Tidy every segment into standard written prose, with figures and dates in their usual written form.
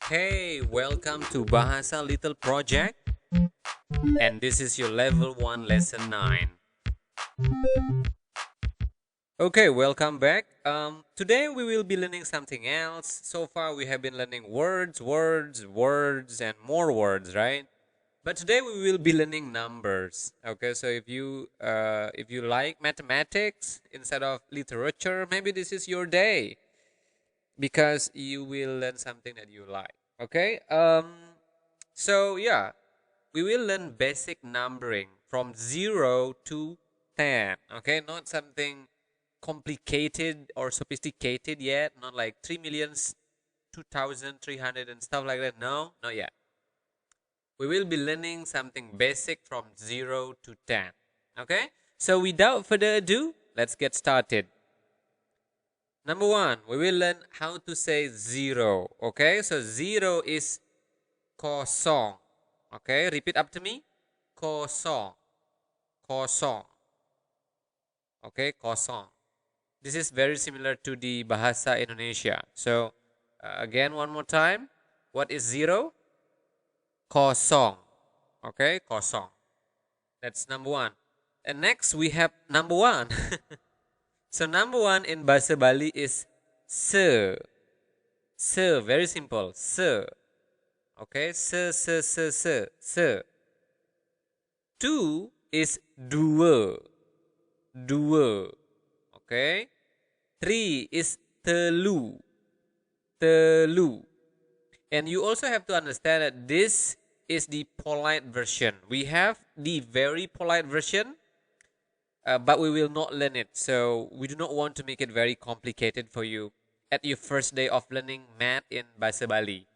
Hey, welcome to Bahasa Little Project, and this is your level 1 lesson 9. Okay, welcome back. Today we will be learning something else. So far we have been learning words, and more words, right? But today we will be learning numbers. Okay, so if you like mathematics instead of literature, maybe this is your day because you will learn something that you like. Okay. So yeah, we will learn basic numbering from 0 to 10. Okay, not something complicated or sophisticated yet, not like 3 millions 2,300 and stuff like that. No, not yet. We will be learning something basic from 0 to 10. Okay, so without further ado, let's get started. Number one, we will learn how to say zero. Okay, so zero is kosong. Okay, repeat after me. Kosong. Kosong. Okay, kosong. This is very similar to the Bahasa Indonesia. So, again, one more time. What is zero? Kosong. Okay, kosong. That's number one. And next, we have number one. So, number one in Bahasa Bali is se. Se, very simple. Se. Okay, se. Two is dua. Dua. Okay. Three is telu. Telu. And you also have to understand that this is the polite version. We have the very polite version, but we will not learn it. So we do not want to make it very complicated for you at your first day of learning math in Bahasa Bali.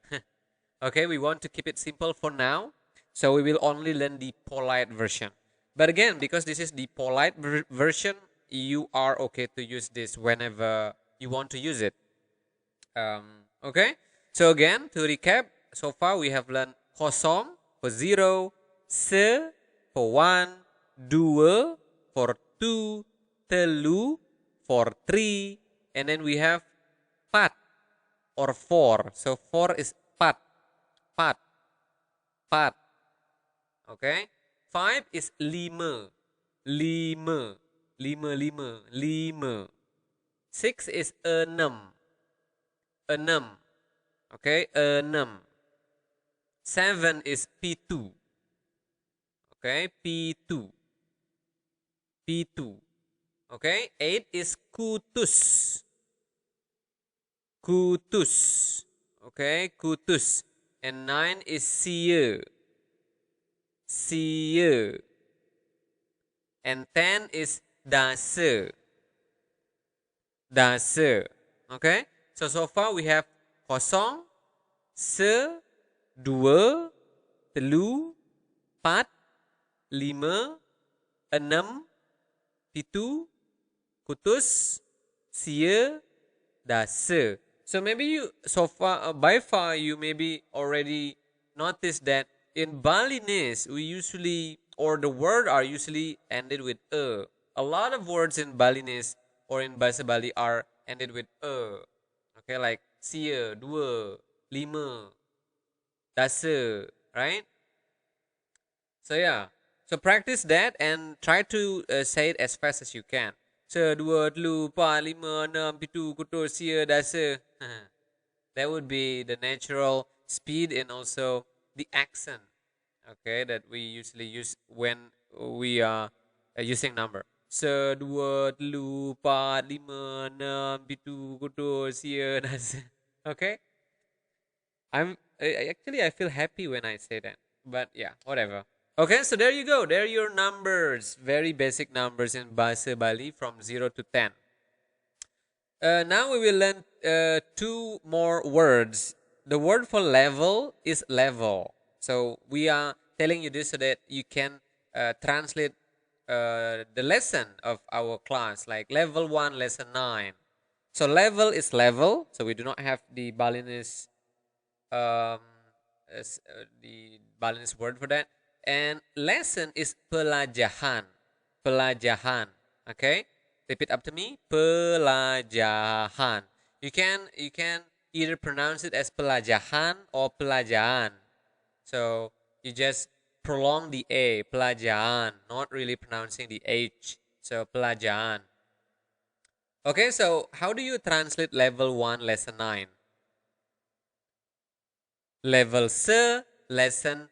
Okay, we want to keep it simple for now. So we will only learn the polite version. But again, because this is the polite version, you are okay to use this whenever you want to use it. Okay, so again, to recap, so far we have learned kosong for 0, se for 1, dua for 2, telu for 3, and then we have pat or 4. So 4 is pat, pat, pat. Okay, 5 is lima, lima, lima. 6 is enam, enam. Okay, enam. 7 is pitu. Okay, pitu, pitu. Okay, 8 is kutus, kutus. Okay, kutus. And 9 is sia, sia. And 10 is dasa, dasa. Okay, so far we have kosong, se, dua, telu, pat, lima, enam, pitu, kutus, sia, dasa. So maybe you by far you maybe already noticed that in Balinese we usually, or the word are usually ended with a. A lot of words in Balinese or in Bahasa Bali are ended with a. Okay, like sia, dua, lima, dasa, right? So yeah, so practice that and try to say it as fast as you can. Se, dua, telu, empat, lima, enam, pitu, kutus, sia, dasa. That would be the natural speed and also the accent, okay, that we usually use when we are using number. Se, dua, telu, empat, lima, enam, pitu, kutus, sia, dasa. Okay, actually I feel happy when I say that, but yeah, whatever. Okay, so there you go. There are your numbers. Very basic numbers in Bahasa Bali from 0 to 10. Now we will learn two more words. The word for level is level. So we are telling you this so that you can translate the lesson of our class, like level 1, lesson 9. So level is level. So we do not have the Balinese the Balinese word for that. And lesson is pelajahan. Pelajahan. Okay? Repeat after me. Pelajahan. You can either pronounce it as pelajahan or pelajaan. So you just prolong the A, pelajaan, not really pronouncing the H. So pelajaan. Okay, so how do you translate level 1, lesson 9? Level se, lesson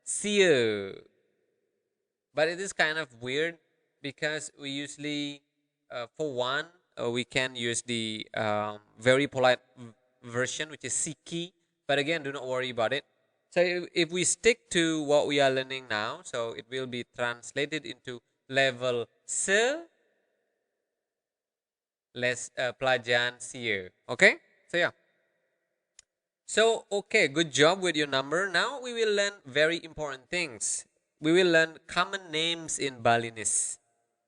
sie. But it is kind of weird because we usually, for one, we can use the very polite version, which is siki. But again, do not worry about it. So if we stick to what we are learning now, so it will be translated into level se, pelajaran sie. Okay? So yeah. So, okay, good job with your number. Now we will learn very important things. We will learn common names in Balinese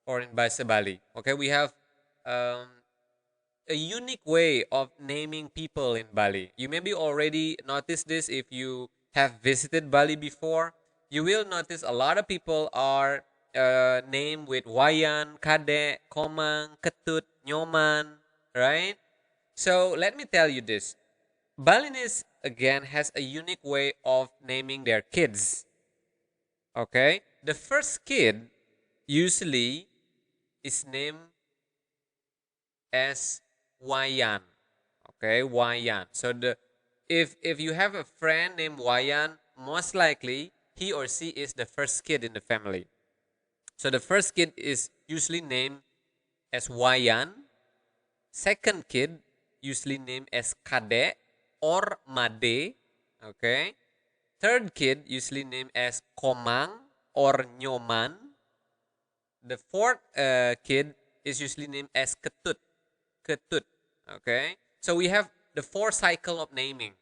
or in Bahasa Bali. Okay, we have um, a unique way of naming people in Bali. You maybe already noticed this if you have visited Bali before. You will notice a lot of people are named with Wayan, Kade, Komang, Ketut, Nyoman, right? So let me tell you this. Balinese again has a unique way of naming their kids. Okay, the first kid usually is named as Wayan. Okay, Wayan. So the if you have a friend named Wayan, most likely he or she is the first kid in the family. So the first kid is usually named as Wayan. Second kid usually named as Kade or Made. Okay. Third kid usually named as Komang or Nyoman. The fourth kid is usually named as Ketut. Ketut. Okay. So we have the four cycle of naming.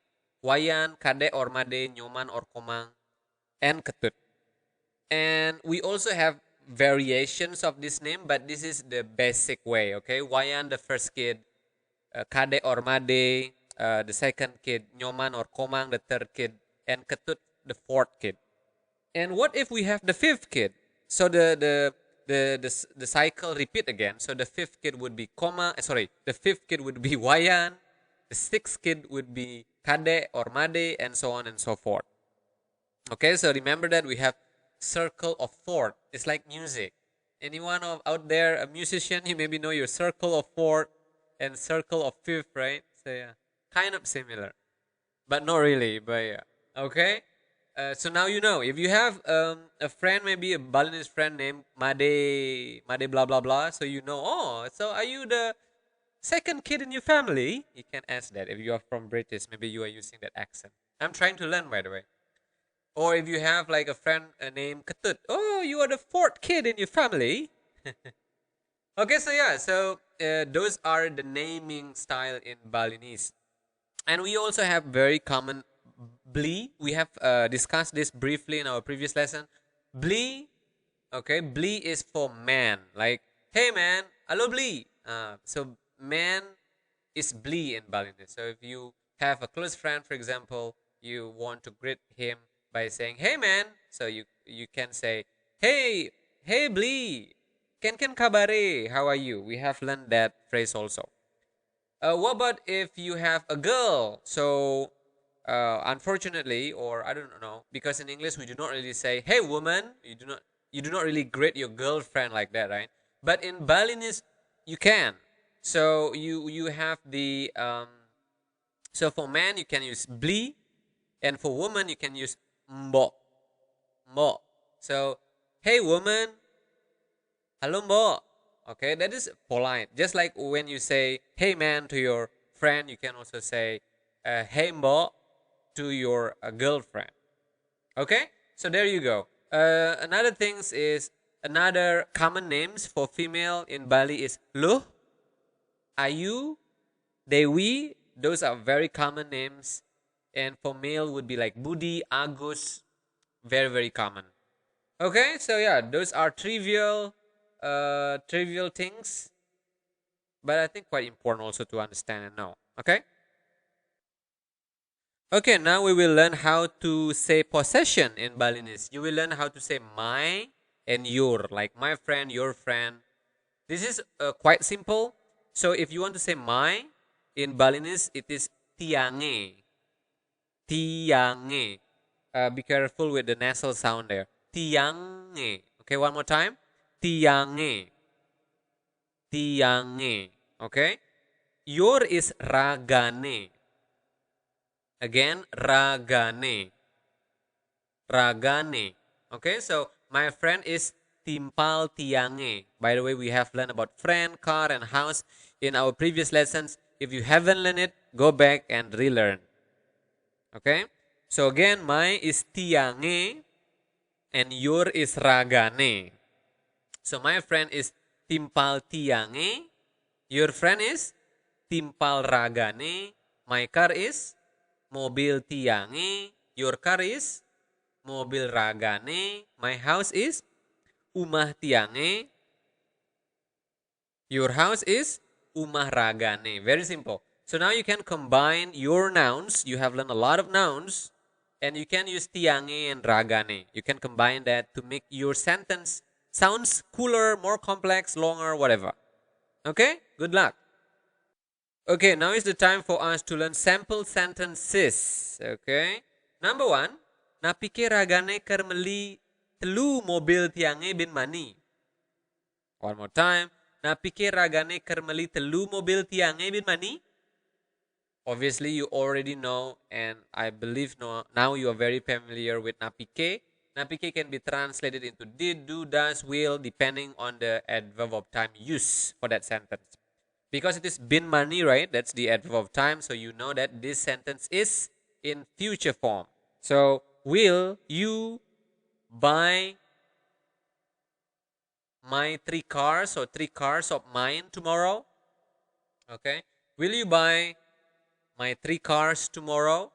Wayan, Kade or Made, Nyoman or Komang, and Ketut. And we also have variations of this name, but this is the basic way. Okay. Wayan, the first kid. Kade or Made, the second kid. Nyoman or Komang, the third kid. And Ketut, the fourth kid. And what if we have the fifth kid? So the cycle repeat again. So the fifth kid would be the fifth kid would be Wayan, the sixth kid would be Kade or Made, and so on and so forth. Okay, so remember that we have circle of fourth. It's like music. Anyone out there a musician? You maybe know your circle of fourth and circle of fifth, right? So yeah, kind of similar, but not really. But yeah, okay. So now you know. If you have a friend, maybe a Balinese friend named Made blah blah blah, so you know. Oh, so are you the second kid in your family? You can ask that if you are from British. Maybe you are using that accent. I'm trying to learn, by the way. Or if you have like a friend named Ketut. Oh, you are the fourth kid in your family. Okay, so yeah, so those are the naming style in Balinese. And we also have very common bli. We have discussed this briefly in our previous lesson. Bli, okay, bli is for man. Like, hey man, hello bli. So man is bli in Balinese. So if you have a close friend, for example, you want to greet him by saying, hey man. So you can say, hey bli. Ken kabare. How are you? We have learned that phrase also. What about if you have a girl? So, unfortunately, or I don't know, because in English we do not really say "Hey, woman." You do not really greet your girlfriend like that, right? But in Balinese, you can. So you have the so for man you can use bli, and for woman you can use mbo, mbo. So hey woman, hello mbo. Okay, that is polite. Just like when you say "Hey man" to your friend, you can also say "Hey mbo" to your girlfriend. Okay, so there you go. Another things is another common names for female in Bali is Luh, Ayu, Dewi. Those are very common names, and for male would be like Budi, Agus. Very very common. Okay, so yeah, those are trivial things, but I think quite important also to understand and know. Okay. Okay, now we will learn how to say possession in Balinese. You will learn how to say my and your, like my friend, your friend. This is quite simple. So if you want to say my in Balinese, it is tiange. Tiange. Be careful with the nasal sound there. Tiange. Okay, one more time. Tiange. Tiange. Okay. Your is ragane. Again, ragane. Ragane. Okay, so my friend is timpal tiange. By the way, we have learned about friend, car, and house in our previous lessons. If you haven't learned it, go back and relearn. Okay, so again, my is tiange and your is ragane. So my friend is timpal tiange. Your friend is timpal ragane. My car is mobil tiange. Your car is mobil ragane. My house is umah tiange. Your house is umah ragane. Very simple. So now you can combine your nouns. You have learned a lot of nouns. And you can use tiange and ragane. You can combine that to make your sentence sounds cooler, more complex, longer, whatever. Okay? Good luck. Okay, now is the time for us to learn sample sentences. Okay? Number one, napike ragane kermeli telu mobil tiange bin mani. One more time. Napike ragane kermeli telu mobil tiange bin mani. Obviously, you already know, and I believe now you are very familiar with napike. Napike can be translated into did, do, does, will, depending on the adverb of time use for that sentence. Because it is bin mani, right? That's the adverb of time. So you know that this sentence is in future form. So, will you buy my 3 cars or 3 cars of mine tomorrow? Okay. Will you buy my 3 cars tomorrow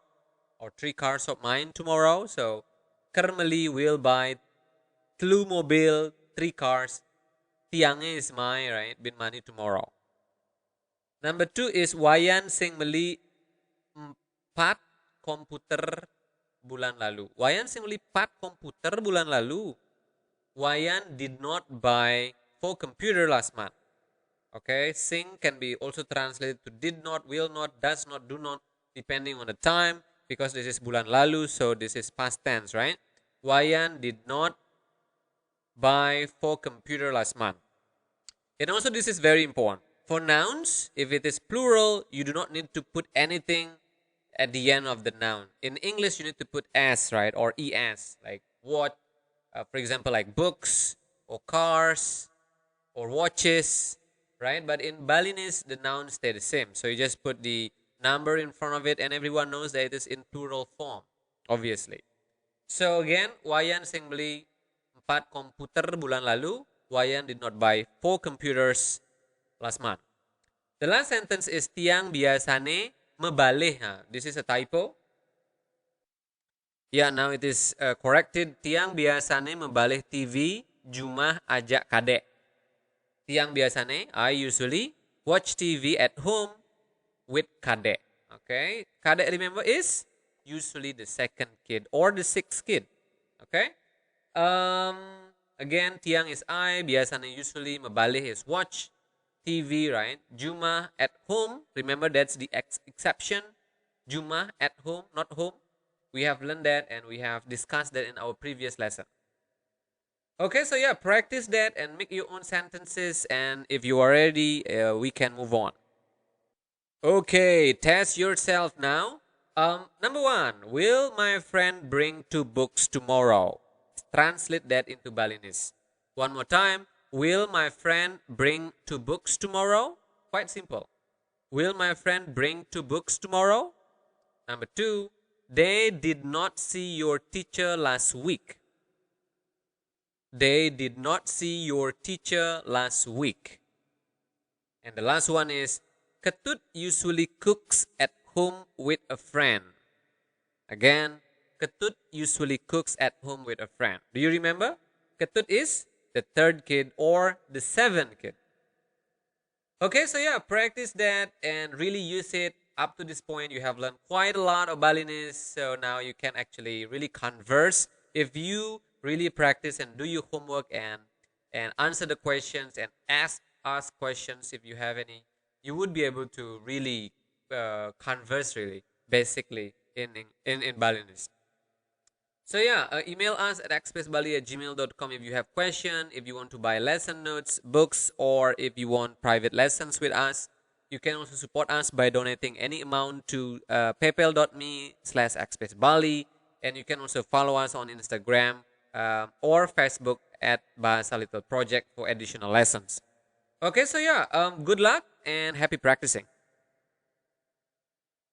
or 3 cars of mine tomorrow? So, Karmali will buy telu mobil, 3 cars. Tiange is mine, right? Bin mani tomorrow. Number 2 is Wayan sing meli 4 komputer bulan lalu. Wayan sing meli 4 komputer bulan lalu. Wayan did not buy 4 computer last month. Okay, sing can be also translated to did not, will not, does not, do not, depending on the time, because this is bulan lalu, so this is past tense, right? Wayan did not buy 4 computer last month. And also this is very important. For nouns, if it is plural, you do not need to put anything at the end of the noun. In English, you need to put s, right? Or es, like what, for example, like books or cars or watches, right? But in Balinese, the nouns stay the same. So you just put the number in front of it and everyone knows that it is in plural form, obviously. So again, Wayan sing beli 4 komputer bulan lalu. Wayan did not buy 4 computers last month. The last sentence is tiang biasane mebaleh. This is a typo. Yeah, now it is corrected. Tiang biasane mebaleh TV Jumah ajak kadek. Tiang biasane, I usually watch TV at home with kadek. Okay, kadek, remember, is usually the second kid or the sixth kid. Okay. Again, tiang is I, biasane usually, mebaleh is watch TV, right? Jumah at home, remember that's the exception. Jumah at home, not home. We have learned that and we have discussed that in our previous lesson. Okay, so yeah, practice that and make your own sentences. And if you are ready, we can move on. Okay, test yourself now. Number 1, will my friend bring 2 books tomorrow? Translate that into Balinese. One more time. Will my friend bring 2 books tomorrow? Quite simple. Will my friend bring 2 books tomorrow? Number 2, they did not see your teacher last week. They did not see your teacher last week. And the last one is, Ketut usually cooks at home with a friend. Again, Ketut usually cooks at home with a friend. Do you remember? Ketut is the 3rd kid or the 7th kid. Okay, so yeah, practice that and really use it. Up to this point, you have learned quite a lot of Balinese. So now you can actually really converse. If you really practice and do your homework and answer the questions and ask us questions if you have any, you would be able to really converse really, basically in Balinese. So yeah, email us at expressbali@gmail.com if you have question, if you want to buy lesson notes, books, or if you want private lessons with us. You can also support us by donating any amount to paypal.me/expressbali, and you can also follow us on Instagram or Facebook at Bahasa Little Project for additional lessons. Okay, so yeah, good luck and happy practicing.